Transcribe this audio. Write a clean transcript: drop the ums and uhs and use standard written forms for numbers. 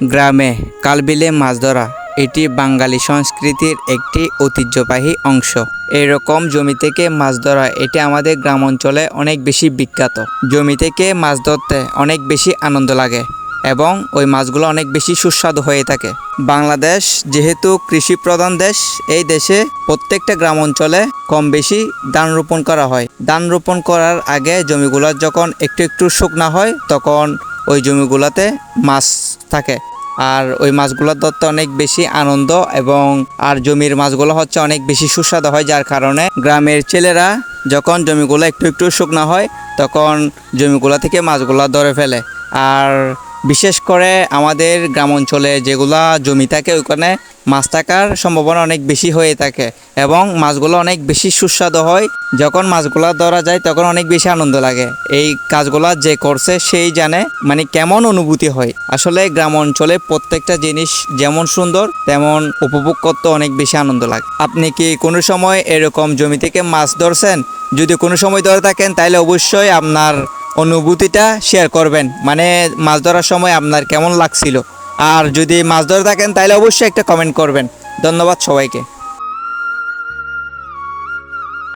গ্রামে কালবিলে মাছ ধরা এটি বাঙালি সংস্কৃতির একটি ঐতিহ্যবাহী অংশ। এরকম জমি থেকে মাছ ধরা এটি আমাদের গ্রাম অঞ্চলে অনেক বেশি বিখ্যাত। জমি থেকে মাছ ধরতে অনেক বেশি আনন্দ লাগে এবং ওই মাছগুলো অনেক বেশি সুস্বাদু হয়ে থাকে। বাংলাদেশ যেহেতু কৃষি প্রধান দেশ, এই দেশে প্রত্যেকটা গ্রাম অঞ্চলে কম বেশি ধান রোপণ করা হয়। ধান রোপণ করার আগে জমিগুলো যখন একটু একটু শুকনা হয় তখন ওই জমিগুলোতে মাছ থাকে, আর ওই মাছগুলো ধরতে অনেক বেশি আনন্দ এবং জমির মাছগুলো হচ্ছে অনেক বেশি সুস্বাদু হয়, যার কারণে গ্রামের ছেলেরা যখন জমিগুলো একটু একটু শুকনা হয় তখন জমিগুলো থেকে মাছগুলো ধরে ফেলে। আর বিশেষ করে আমাদের গ্রাম অঞ্চলে যেগুলা জমি থাকে ওইখানে মাছ থাকার সম্ভাবনা অনেক বেশি হয়ে থাকে এবং মাছগুলো অনেক বেশি সুস্বাদু হয়। যখন মাছগুলো ধরা যায় তখন অনেক বেশি আনন্দ লাগে। এই কাজগুলা যে করছে সেই জানে মানে কেমন অনুভূতি হয়। আসলে গ্রাম অঞ্চলে প্রত্যেকটা জিনিস যেমন সুন্দর তেমন উপভোগ করতে অনেক বেশি আনন্দ লাগে। আপনি কি কোনো সময় এরকম জমি থেকে মাছ ধরছেন? যদি কোনো সময় ধরে থাকেন তাহলে অবশ্যই আপনার অনুভূতিটা শেয়ার করবেন, মানে মাছ ধরার সময় আপনার কেমন লাগছিল। আর যদি মাছ ধরে থাকেন তাহলে অবশ্যই একটা কমেন্ট করবেন। ধন্যবাদ সবাইকে।